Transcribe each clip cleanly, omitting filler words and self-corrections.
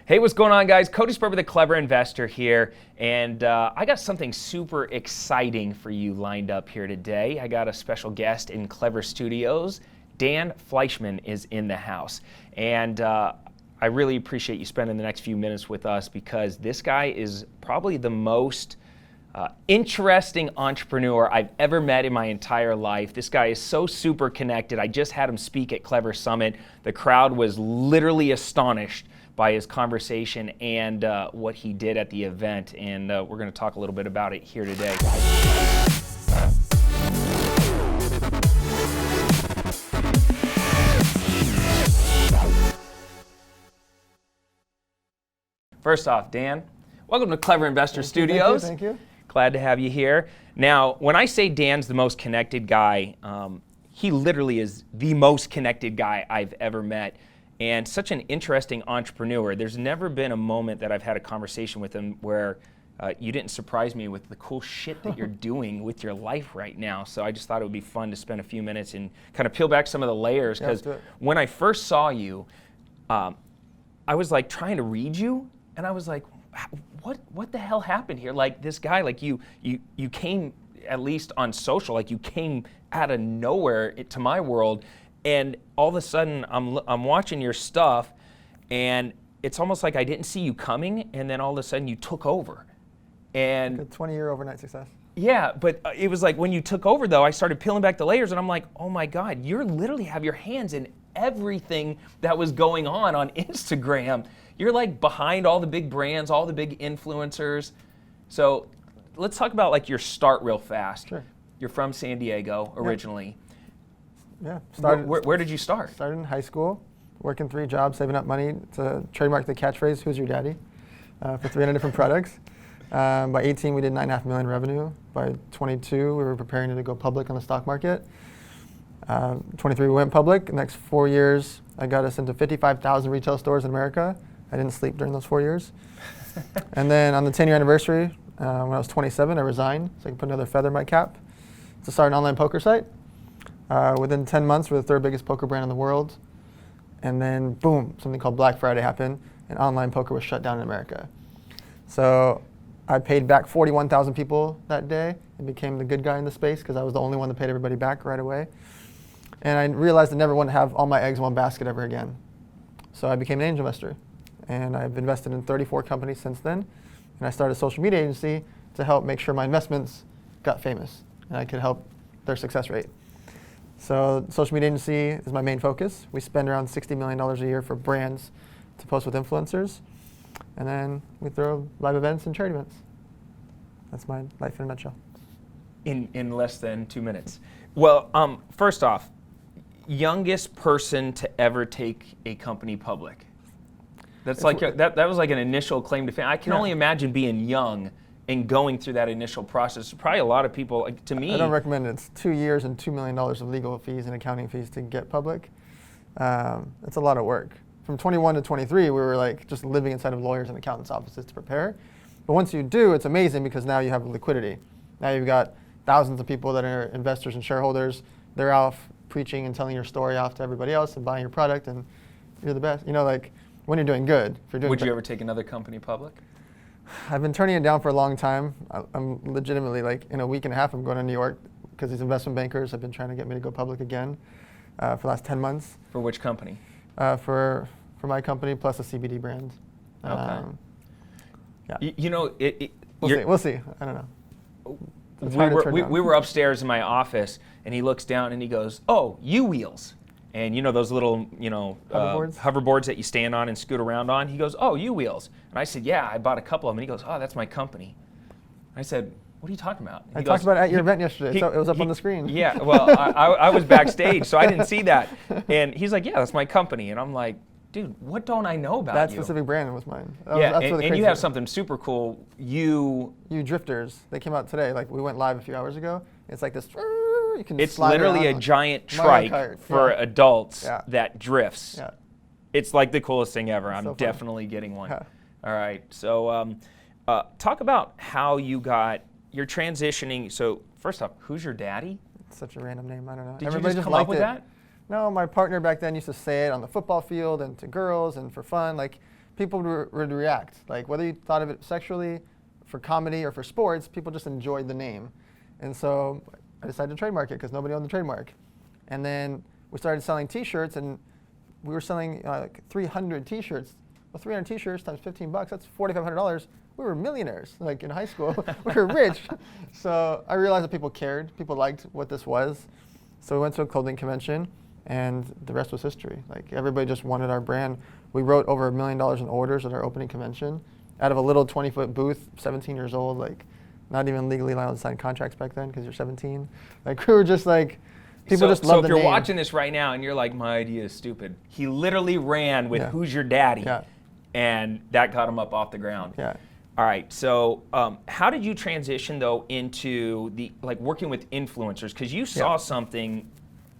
Hey, what's going on, guys? Cody Sperber, the Clever Investor here, and I got something super exciting for you lined up here today. I got a special guest in Clever Studios. Dan Fleyshman is in the house, and I really appreciate you spending the next few minutes with us because this guy is probably the most interesting entrepreneur I've ever met in my entire life. This guy is so super connected. I just had him speak at Clever Summit. The crowd was literally astonished by his conversation and what he did at the event, and we're going to talk a little bit about it here today. First off, Dan, welcome to Clever Investor Studios. Thank you. Glad to have you here. Now, when I say Dan's the most connected guy, he literally is the most connected guy I've ever met. And such an interesting entrepreneur. There's never been a moment that I've had a conversation with him where you didn't surprise me with the cool shit that you're doing with your life right now. So I just thought it would be fun to spend a few minutes and kind of peel back some of the layers. Because when I first saw you, I was like trying to read you, and I was like, what the hell happened here? Like this guy, like you came, at least on social, like you came out of nowhere to my world. And all of a sudden, I'm watching your stuff, and it's almost like I didn't see you coming, and then all of a sudden you took over. And like a 20-year overnight success. Yeah, but it was like when you took over, though, I started peeling back the layers, and I'm like, oh my God, you literally have your hands in everything that was going on Instagram. You're like behind all the big brands, all the big influencers. So let's talk about like your start real fast. Sure. You're from San Diego originally. Yeah. Where did you start? Started in high school, working 3 jobs, saving up money to trademark the catchphrase, "Who's your daddy?" For 300 different products. By 18, we did $9.5 million revenue. By 22, we were preparing to go public on the stock market. 23, we went public. The next 4 years, I got us into 55,000 retail stores in America. I didn't sleep during those 4 years. And then on the 10-year anniversary, when I was 27, I resigned so I could put another feather in my cap to start an online poker site. Within 10 months, we're the 3rd biggest poker brand in the world. And then, boom, something called Black Friday happened, and online poker was shut down in America. So I paid back 41,000 people that day and became the good guy in the space because I was the only one that paid everybody back right away. And I realized I never want to have all my eggs in one basket ever again. So I became an angel investor. And I've invested in 34 companies since then. And I started a social media agency to help make sure my investments got famous and I could help their success rate. So social media agency is my main focus. We spend around $60 million a year for brands to post with influencers. And then we throw live events and charity events. That's my life in a nutshell. In less than 2 minutes. Well, first off, youngest person to ever take a company public. That's like that was like an initial claim to fame. I can only imagine being young and going through that initial process. Probably a lot of people, like, to me. I don't recommend it. It's 2 years and $2 million of legal fees and accounting fees to get public. It's a lot of work. From 21 to 23, we were like just living inside of lawyers and accountants' offices to prepare. But once you do, it's amazing because now you have liquidity. Now you've got thousands of people that are investors and shareholders. They're off preaching and telling your story off to everybody else and buying your product, and you're the best. You know, like when you're doing good. If you're doing Would you ever take another company public? I've been turning it down for a long time. I'm legitimately, like, in a week and a half, I'm going to New York because these investment bankers have been trying to get me to go public again for the last 10 months. For which company? For my company plus a CBD brand. Okay. Yeah. You know, We'll see. I don't know. We were upstairs in my office, and he looks down and he goes, "Oh, U-Wheels." And you know those little, hoverboards that you stand on and scoot around on? He goes, "Oh, U-Wheels." And I said, "Yeah, I bought a couple of them." And he goes, "Oh, that's my company." I said, "What are you talking about?" I talked about it at your event yesterday, so it was up on the screen. Yeah, well, I was backstage, so I didn't see that. And he's like, "Yeah, that's my company." And I'm like, dude, what don't I know about that you? That specific brand was mine. And you have something super cool. You Drifters. They came out today. Like, we went live a few hours ago. It's like this. You can it's literally a giant trike for adults that drifts. Yeah. It's like the coolest thing ever. I'm so definitely getting one. Yeah. All right. So talk about how you're transitioning. So first off, who's your daddy? It's such a random name. I don't know. Did Everybody you just come up with that? No, my partner back then used to say it on the football field and to girls and for fun. Like, people would react. Like whether you thought of it sexually, for comedy, or for sports, people just enjoyed the name. And so I decided to trademark it because nobody owned the trademark. And then we started selling T-shirts, and we were selling like 300 T-shirts. Well, 300 T-shirts times $15, that's $4,500. We were millionaires, like in high school. We were rich. So I realized that people cared. People liked what this was. So we went to a clothing convention, and the rest was history. Like everybody just wanted our brand. We wrote over $1 million in orders at our opening convention out of a little 20-foot booth, 17 years old, like not even legally allowed to sign contracts back then because you're 17. Like we were just like, people just loved the name. So if you're watching this right now and you're like, my idea is stupid, he literally ran with Who's Your Daddy? Yeah. And that got him up off the ground. Yeah. All right, so how did you transition though into working with influencers? Because you saw something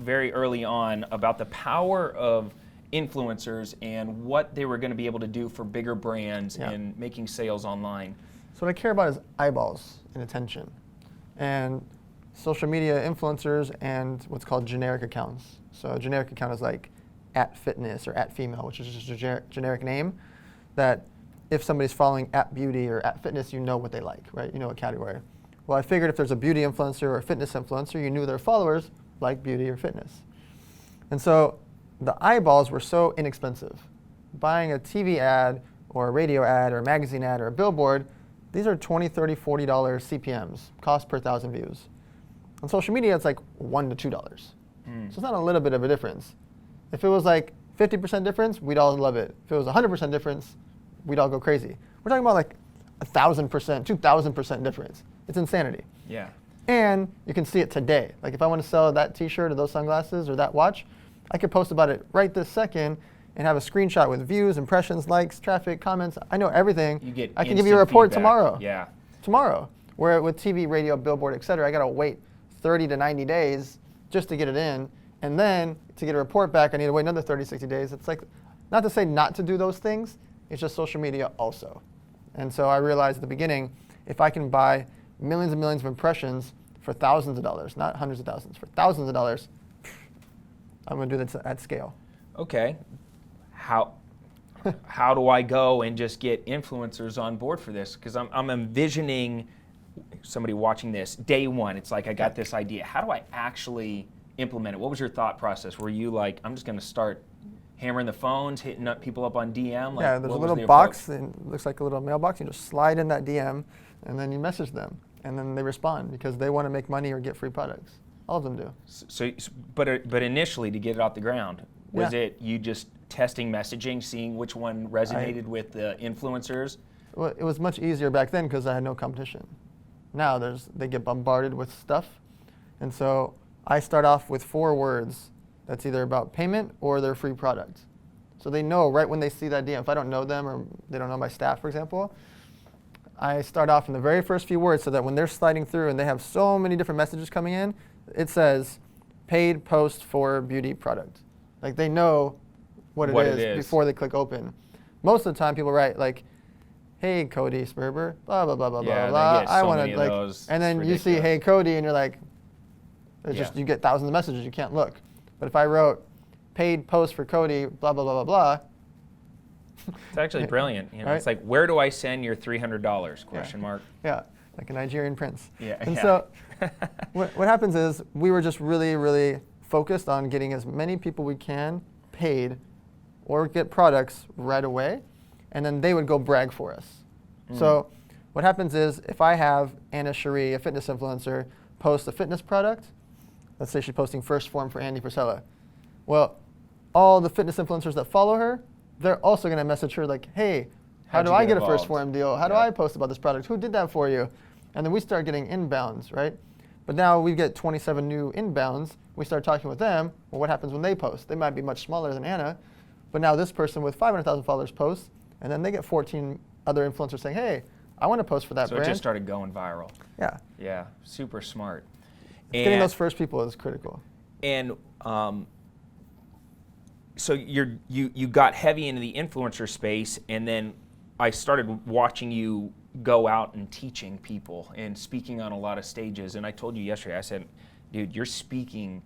very early on about the power of influencers and what they were going to be able to do for bigger brands and making sales online. So what I care about is eyeballs and attention, and social media influencers and what's called generic accounts. So a generic account is like @fitness or @female, which is just a generic name that if somebody's following @beauty or @fitness, you know what they like, right? You know what category. Well, I figured if there's a beauty influencer or a fitness influencer, you knew their followers like beauty or fitness. And so the eyeballs were so inexpensive. Buying a TV ad or a radio ad or a magazine ad or a billboard, these are $20, $30, $40 CPMs, cost per 1,000 views. On social media, it's like $1 to $2. So it's not a little bit of a difference. If it was like 50% difference, we'd all love it. If it was 100% difference, we'd all go crazy. We're talking about like 1,000%, 2,000% difference. It's insanity. Yeah. And you can see it today. Like if I want to sell that T-shirt or those sunglasses or that watch, I could post about it right this second and have a screenshot with views, impressions, likes, traffic, comments. I know everything. I can give you a report tomorrow. Yeah. Tomorrow. Where with TV, radio, billboard, et cetera, I got to wait 30 to 90 days just to get it in. And then to get a report back, I need to wait another 30, 60 days. It's like, not to say not to do those things, it's just social media also. And so I realized at the beginning, if I can buy millions and millions of impressions for thousands of dollars, not hundreds of thousands, for thousands of dollars, I'm going to do this at scale. Okay. How do I go and just get influencers on board for this? Because I'm envisioning somebody watching this day one. It's like I got this idea. How do I actually implement it? What was your thought process? Were you like, I'm just going to start hammering the phones, hitting up people up on DM? Like, yeah, there's a little box, and it looks like a little mailbox. You just slide in that DM, and then you message them, and then they respond because they want to make money or get free products. All of them do. So, but initially, to get it off the ground, was it you just testing messaging, seeing which one resonated with the influencers? Well, it was much easier back then because I had no competition. Now they get bombarded with stuff, and so I start off with 4 words that's either about payment or their free product. So they know right when they see that DM. If I don't know them or they don't know my staff, for example, I start off in the very first few words so that when they're sliding through and they have so many different messages coming in, it says paid post for beauty product. Like they know what it is before they click open. Most of the time people write like, hey Cody Sperber, blah blah blah blah blah blah. I want to like, and then you see hey Cody and you're like, it's just you get thousands of messages, you can't look. But if I wrote paid post for Cody, blah blah blah blah blah. It's actually brilliant. You know, right? It's like, where do I send your $300? Question mark. Yeah, like a Nigerian prince. Yeah. And so what happens is we were just really, really focused on getting as many people we can paid or get products right away, and then they would go brag for us. So what happens is if I have Anna Cherie, a fitness influencer, post a fitness product, let's say she's posting first form for Andy Frisella. Well, all the fitness influencers that follow her, they're also going to message her like, hey, how do I get a first form deal? How do I post about this product? Who did that for you? And then we start getting inbounds, right? But now we get 27 new inbounds. We start talking with them. Well, what happens when they post? They might be much smaller than Anna, but now this person with 500,000 followers posts, and then they get 14 other influencers saying, hey, I want to post for that brand. So it just started going viral. Yeah. Yeah, super smart. Getting those first people is critical. And so you got heavy into the influencer space, and then I started watching you go out and teaching people and speaking on a lot of stages. And I told you yesterday, I said, dude, your speaking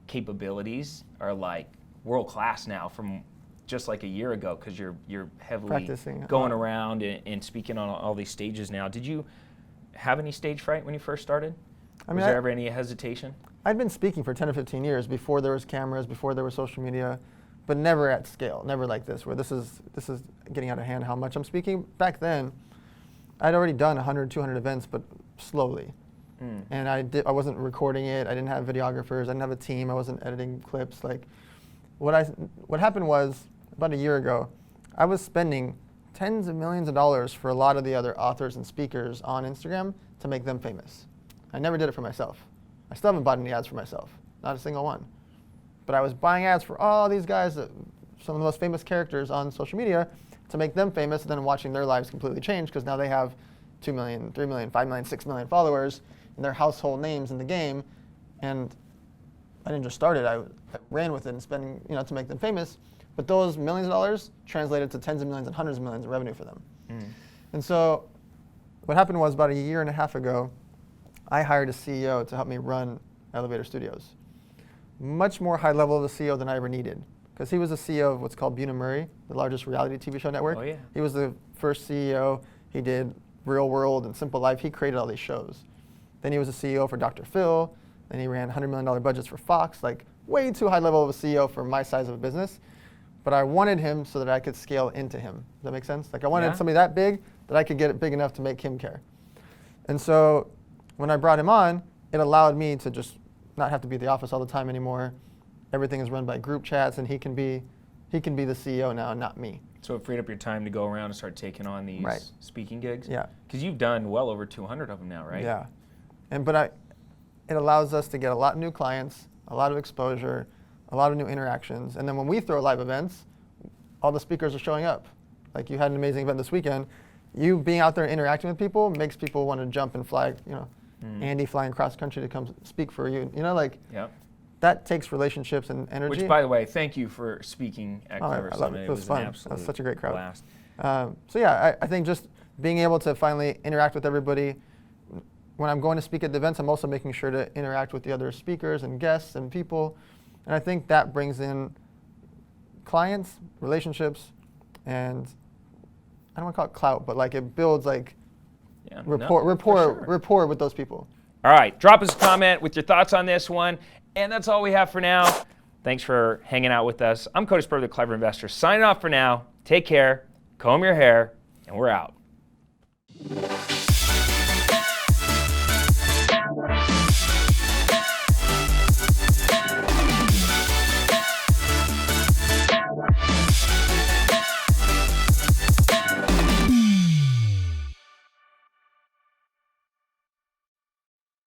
capabilities are like world class now from just like a year ago because you're heavily Practicing. going around and speaking on all these stages now. Did you have any stage fright when you first started? Was there ever any hesitation? I'd been speaking for 10 or 15 years before there was cameras, before there was social media, but never at scale, never like this, where this is getting out of hand how much I'm speaking. Back then, I'd already done 100, 200 events, but slowly. And I wasn't recording it. I didn't have videographers. I didn't have a team. I wasn't editing clips. Like, what happened was, about a year ago, I was spending tens of millions of dollars for a lot of the other authors and speakers on Instagram to make them famous. I never did it for myself. I still haven't bought any ads for myself, not a single one. But I was buying ads for all these guys, some of the most famous characters on social media, to make them famous, and then watching their lives completely change because now they have 2 million, 3 million, 5 million, 6 million followers, and they're household names in the game. And I didn't just start it, I ran with it and spending, to make them famous. But those millions of dollars translated to tens of millions and hundreds of millions of revenue for them. And so what happened was about a year and a half ago, I hired a CEO to help me run Elevator Studios. Much more high level of a CEO than I ever needed. Because he was the CEO of what's called Buena Murray, the largest reality TV show network. Oh, yeah. He was the first CEO. He did Real World and Simple Life. He created all these shows. Then he was a CEO for Dr. Phil. Then he ran $100 million budgets for Fox, like way too high level of a CEO for my size of a business. But I wanted him so that I could scale into him. Does that make sense? Like I wanted somebody that big that I could get it big enough to make him care. And so when I brought him on, it allowed me to just not have to be at the office all the time anymore. Everything is run by group chats, and he can be the CEO now, not me. So it freed up your time to go around and start taking on these speaking gigs? Yeah. Because you've done well over 200 of them now, right? Yeah. It allows us to get a lot of new clients, a lot of exposure, a lot of new interactions. And then when we throw live events, all the speakers are showing up. Like you had an amazing event this weekend. You being out there interacting with people makes people want to jump and fly, Andy flying cross country to come speak for you. That takes relationships and energy. Which, by the way, thank you for speaking at Clever I love Summit. it. It was fun. An absolute That was such a great crowd. blast. I think just being able to finally interact with everybody. When I'm going to speak at the events, I'm also making sure to interact with the other speakers and guests and people. And I think that brings in clients, relationships, and I don't want to call it clout, but like it builds like rapport with those people. All right, drop us a comment with your thoughts on this one. And that's all we have for now. Thanks for hanging out with us. I'm Cody Spur, the Clever Investor, signing off for now. Take care, comb your hair, and we're out.